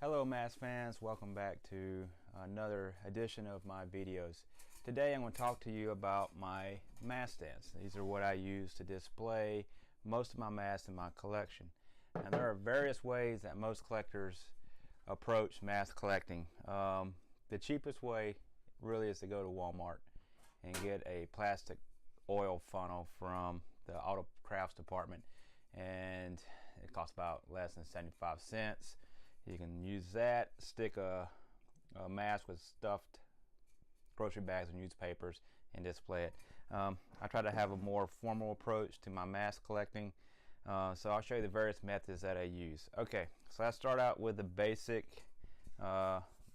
Hello mask fans, welcome back to another edition of my videos. Today I'm going to talk to you about my mask stands. These are what I use to display most of my masks in my collection. And there are various ways that most collectors approach mask collecting. The cheapest way really is to go to Walmart and get a plastic oil funnel from the auto crafts department, and it costs about less than 75 cents. You can use that, stick a mask with stuffed grocery bags and newspapers and display it. I try to have a more formal approach to my mask collecting, so I'll show you the various methods that I use. Okay, so I start out with the basic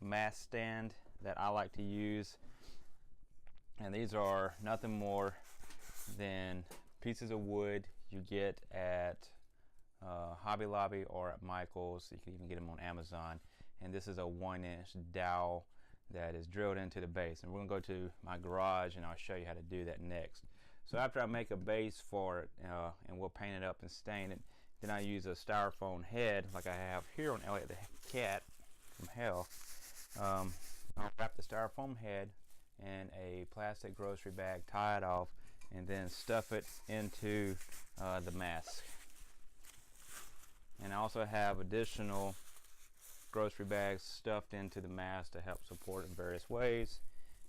mask stand that I like to use, and these are nothing more than pieces of wood you get at Hobby Lobby or at Michael's. You can even get them on Amazon, and this is a 1-inch dowel that is drilled into the base, and we're gonna go to my garage and I'll show you how to do that next. So after I make a base for it, and we'll paint it up and stain it, then I use a styrofoam head like I have here on Elliot the cat from hell. I'll wrap the styrofoam head in a plastic grocery bag, tie it off, and then stuff it into the mask. And I also have additional grocery bags stuffed into the mask to help support it in various ways.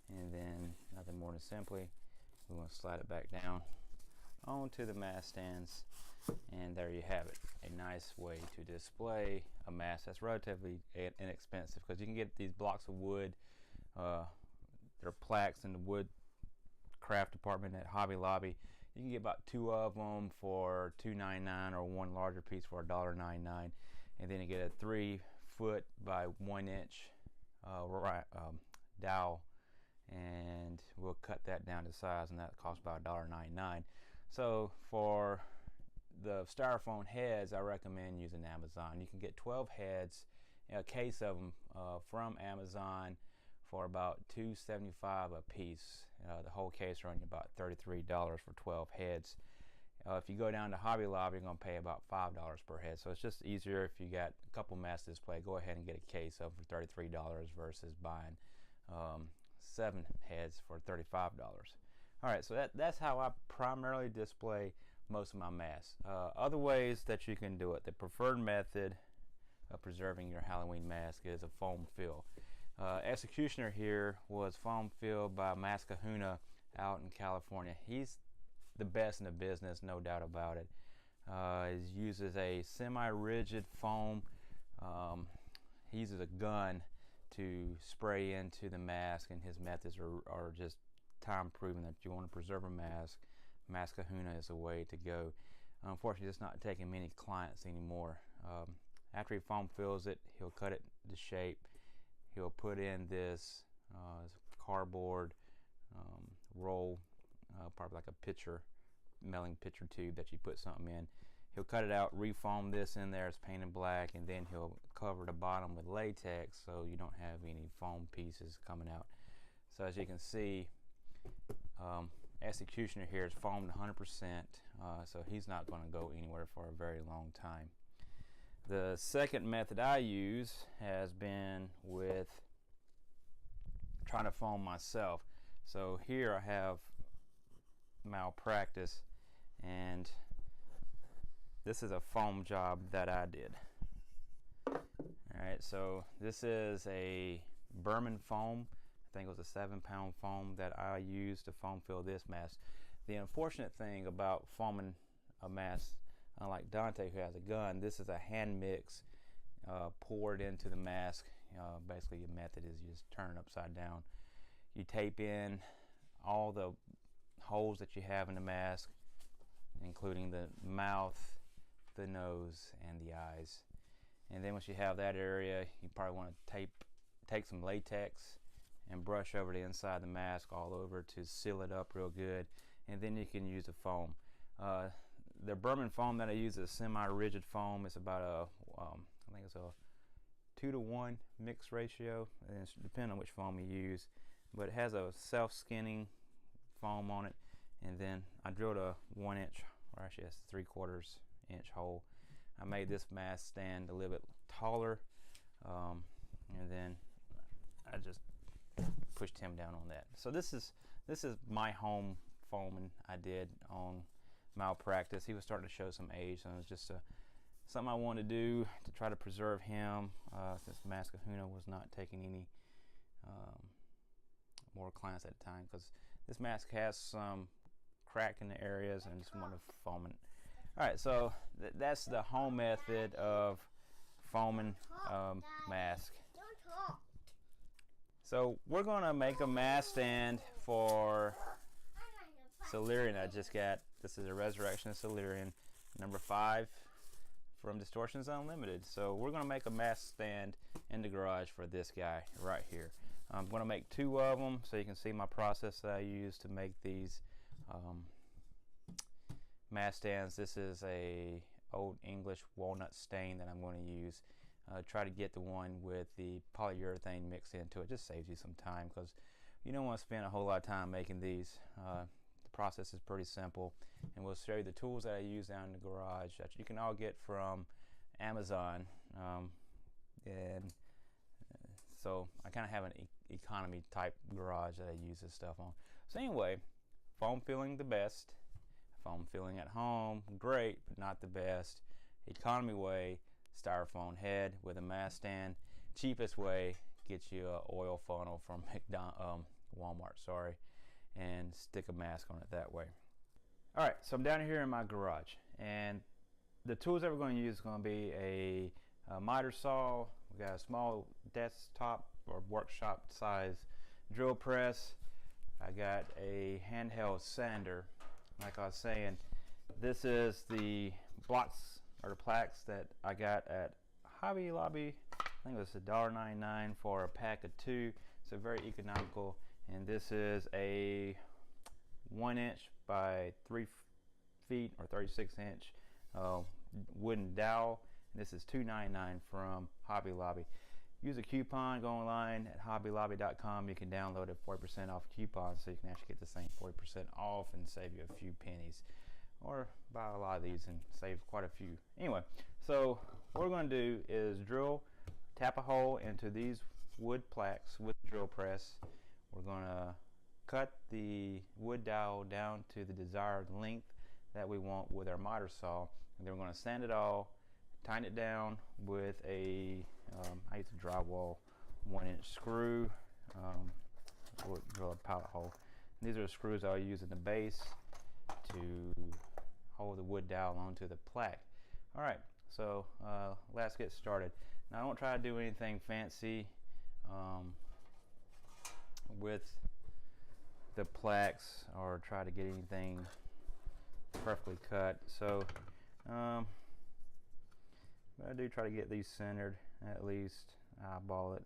And then nothing more than simply, we want to slide it back down onto the mask stands, and there you have it. A nice way to display a mask that's relatively inexpensive, because you can get these blocks of wood. They're plaques in the wood craft department at Hobby Lobby. You can get about 2 of them for $2.99 or one larger piece for $1.99, and then you get a 3-foot by 1-inch dowel, and we'll cut that down to size, and that costs about $1.99. So for the styrofoam heads, I recommend using Amazon. You can get 12 heads, a case of them from Amazon for about $2.75 a piece. The whole case running about $33 for 12 heads. If you go down to Hobby Lobby, you're going to pay about $5 per head. So it's just easier if you got a couple masks to display. Go ahead and get a case of for $33 versus buying 7 heads for $35. All right, so that's how I primarily display most of my masks. Other ways that you can do it, the preferred method of preserving your Halloween mask is a foam fill. Executioner here was foam filled by Mask Kahuna out in California. He's the best in the business, no doubt about it. He uses a semi-rigid foam. He uses a gun to spray into the mask, and his methods are just time proven that you want to preserve a mask. Mask Kahuna is the way to go. Unfortunately, it's not taking many clients anymore. After he foam fills it, he'll cut it to shape. He'll put in this cardboard roll, probably like a pitcher, melting pitcher tube that you put something in. He'll cut it out, refoam this in there, it's painted black, and then he'll cover the bottom with latex so you don't have any foam pieces coming out. So as you can see, Executioner here is foamed 100%, so he's not going to go anywhere for a very long time. The second method I use has been with trying to foam myself. So here I have Malpractice, and this is a foam job that I did. Alright, so this is a Berman foam. I think it was a 7-pound foam that I used to foam fill this mask. The unfortunate thing about foaming a mask, unlike Dante who has a gun, this is a hand mix poured into the mask. Basically, your method is you just turn it upside down. You tape in all the holes that you have in the mask, including the mouth, the nose, and the eyes. And then once you have that area, you probably want to take some latex and brush over the inside of the mask all over to seal it up real good, and then you can use the foam. The Berman foam that I use is a semi-rigid foam. It's about I think it's a 2-to-1 mix ratio, and it's depending on which foam you use, but it has a self-skinning foam on it. And then I drilled a 1-inch, or actually it's 3/4 inch hole. I made this mask stand a little bit taller. I pushed him down on that. So this is my home foaming I did on Malpractice. He was starting to show some age, and it was just something I wanted to do to try to preserve him, since Mascahuna was not taking any more clients at the time, because this mask has some crack in the areas and just wanted to foam it. Alright, so that's the home method of foaming mask. So we're going to make a mask stand for Celerion I just got. This is a Resurrection of Celerion, number 5 from Distortions Unlimited. So we're going to make a mask stand in the garage for this guy right here. I'm going to make 2 of them so you can see my process that I use to make these mask stands. This is a Old English walnut stain that I'm going to use. Try to get the one with the polyurethane mixed into it. Just saves you some time, because you don't want to spend a whole lot of time making these. The process is pretty simple, and we'll show you the tools that I use down in the garage that you can all get from Amazon. So I kind of have an economy type garage that I use this stuff on. So anyway, foam filling the best. Foam filling at home, great, but not the best. Economy way, styrofoam head with a mask stand. Cheapest way, get you an oil funnel from Walmart, and stick a mask on it that way. Alright, so I'm down here in my garage, and the tools that we're going to use is going to be a miter saw. We got a small desktop or workshop size drill press. I got a handheld sander. Like I was saying, this is the blocks or the plaques that I got at Hobby Lobby. I think it was $1.99 for a pack of 2, so very economical. And this is a 1-inch by 3 feet or 36-inch wooden dowel. This is $2.99 from Hobby Lobby. Use a coupon, go online at hobbylobby.com. You can download a 40% off coupon, so you can actually get the same 40% off and save you a few pennies. Or buy a lot of these and save quite a few. Anyway, so what we're going to do is tap a hole into these wood plaques with the drill press. We're going to cut the wood dowel down to the desired length that we want with our miter saw. And then we're going to sand it all, tighten it down with a I use a drywall 1-inch screw. We'll drill a pilot hole. And these are the screws I'll use in the base to hold the wood dowel onto the plaque. Alright, so let's get started. Now I don't try to do anything fancy with the plaques or try to get anything perfectly cut. So I do try to get these centered, at least eyeball it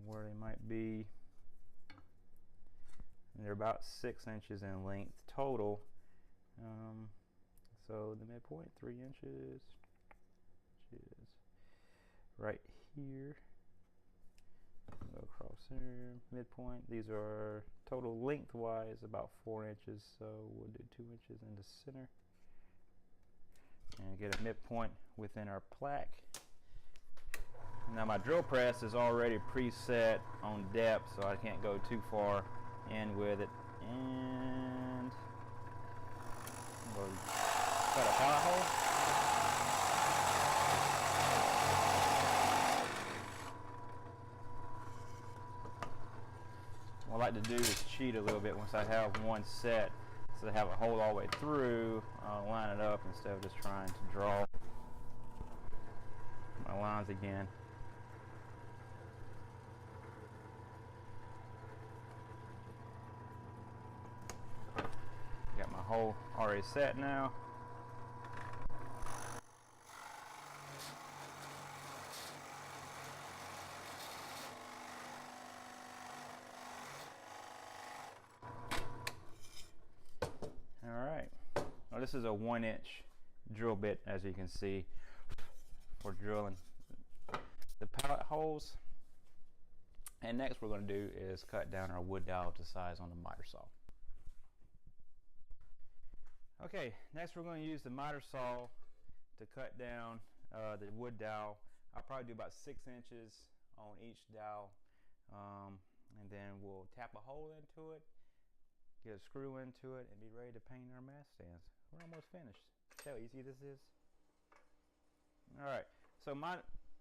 where they might be. And they're about 6 inches in length total. So the midpoint 3 inches, which is right here. Go across here, midpoint. These are total lengthwise about 4 inches, so we'll do 2 inches in the center. And get a midpoint within our plaque. Now my drill press is already preset on depth, so I can't go too far in with it. And we'll cut a pilot hole. What I like to do is cheat a little bit once I have one set, so I have a hole all the way through. I'll line it up instead of just trying to draw my lines again. Got my hole already set now. This is a 1-inch drill bit, as you can see, for drilling the pallet holes. And next we're going to do is cut down our wood dowel to size on the miter saw. Okay, next we're going to use the miter saw to cut down the wood dowel. I'll probably do about 6 inches on each dowel and then we'll tap a hole into it, get a screw into it, and be ready to paint our mast stands. We're almost finished. See how easy this is? Alright, so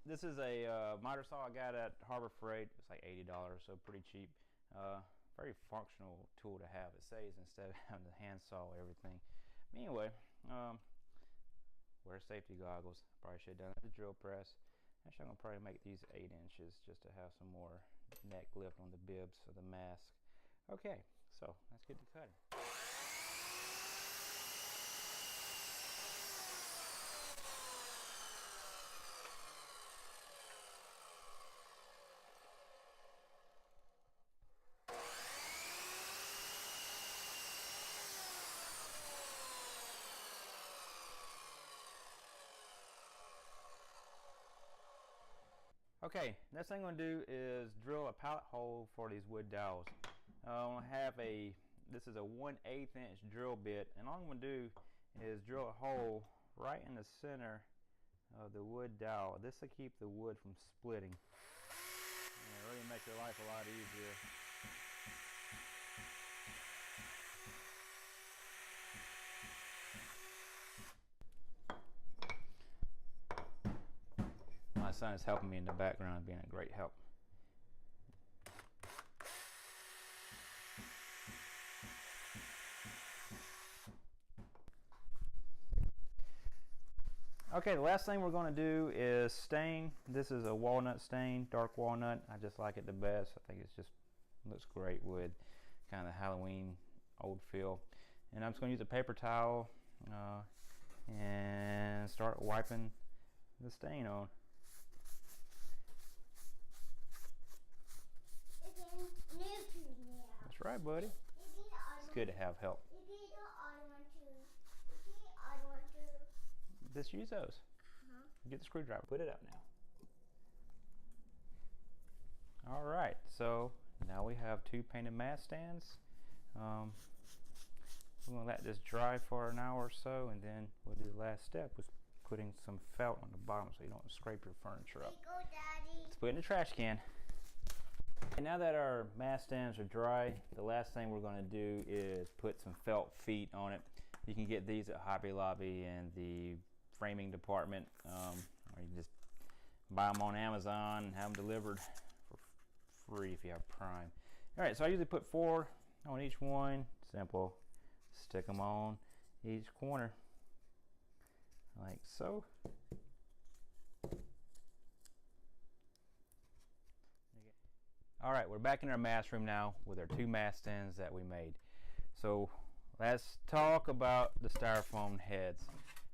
this is a miter saw I got at Harbor Freight. It's like $80, so pretty cheap. Very functional tool to have. It saves instead of having to hand saw everything. Anyway, wear safety goggles. Probably should have done the drill press. Actually, I'm gonna probably make these 8 inches just to have some more neck lift on the bibs for the mask. Okay, so let's get to cutting. Okay, next thing I'm going to do is drill a pallet hole for these wood dowels. I'm going to have this is a 1/8 inch drill bit, and all I'm going to do is drill a hole right in the center of the wood dowel. This will keep the wood from splitting. And it really makes your life a lot easier. My son is helping me in the background, being a great help. Okay, the last thing we're going to do is stain. This is a walnut stain, dark walnut. I just like it the best. I think it just looks great with kind of the Halloween old feel. And I'm just going to use a paper towel and start wiping the stain on. That's right, buddy. It's good to have help. Just use those. Get the screwdriver. Put it up now. All right. So now we have 2 painted mast stands. We're gonna let this dry for an hour or so, and then we'll do the last step with putting some felt on the bottom so you don't scrape your furniture up. Go, Daddy. Let's put it in the trash can. And now that our mast stands are dry, the last thing we're going to do is put some felt feet on it. You can get these at Hobby Lobby and the framing department, or you can just buy them on Amazon and have them delivered for free if you have Prime. All right, so I usually put 4 on each one. Simple. Stick them on each corner like so. All right, we're back in our mast room now with our 2 mast stands that we made. So let's talk about the styrofoam heads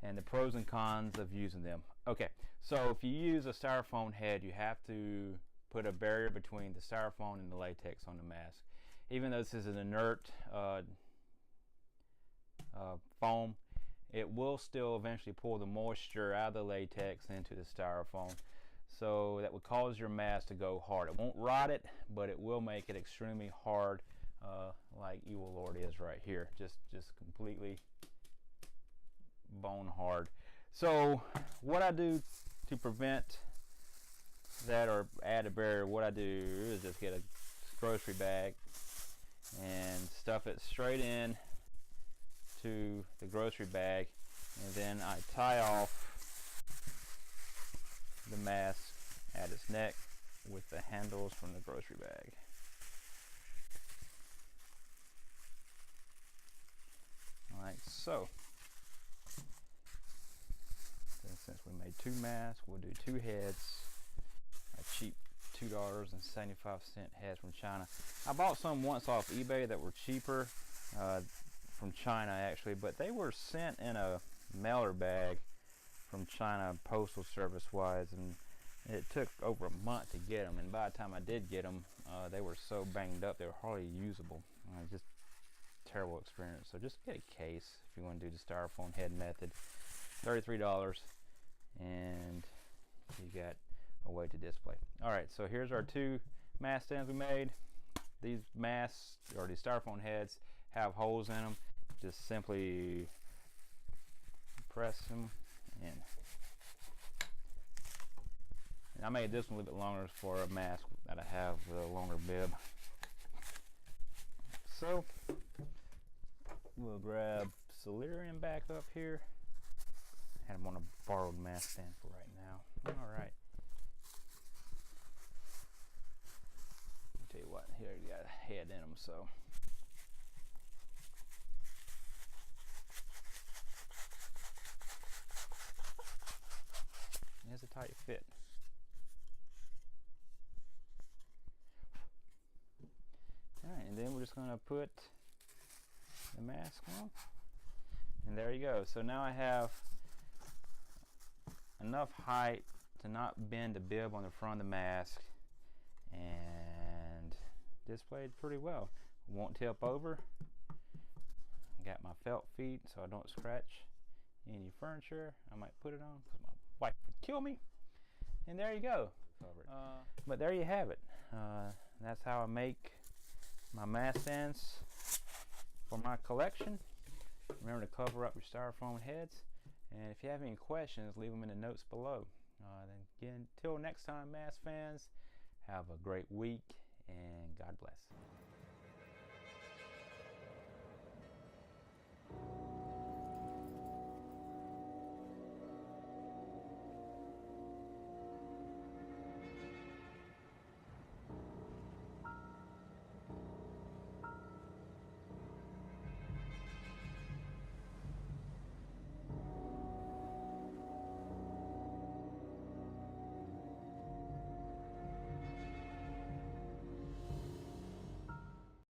and the pros and cons of using them. Okay, so if you use a styrofoam head, you have to put a barrier between the styrofoam and the latex on the mask. Even though this is an inert foam, it will still eventually pull the moisture out of the latex into the styrofoam. So that would cause your mask to go hard. It won't rot it, but it will make it extremely hard, like Evil Lord is right here. Just completely bone hard. So what I do to prevent that or add a barrier, what I do is just get a grocery bag and stuff it straight in to the grocery bag, and then I tie off the mask at its neck with the handles from the grocery bag. Like so. Then since we made 2 masks, we'll do 2 heads. A cheap $2.75 heads from China. I bought some once off eBay that were cheaper from China actually, but they were sent in a mailer bag from China postal service wise, and it took over a month to get them, and by the time I did get them, they were so banged up they were hardly usable. Just terrible experience. So just get a case if you want to do the styrofoam head method. $33, and you got a way to display. All right, so here's our 2 mast stands we made. These masks, or these styrofoam heads, have holes in them. Just simply press them in. And I made this one a little bit longer for a mask that I have with a longer bib. So we'll grab Solarium back up here. I had him on a borrowed mask stand for right now. All right. I'll tell you what, here you got a head in them, so. Here's a tight fit. Alright, and then we're just going to put the mask on. And there you go. So now I have enough height to not bend the bib on the front of the mask and displayed pretty well. Won't tip over. Got my felt feet so I don't scratch any furniture. I might put it on because my wife would kill me. And there you go. But there you have it. That's how I make my mask stands for my collection. Remember to cover up your styrofoam heads. And if you have any questions, leave them in the notes below. Then again, until next time, mask fans, have a great week and God bless.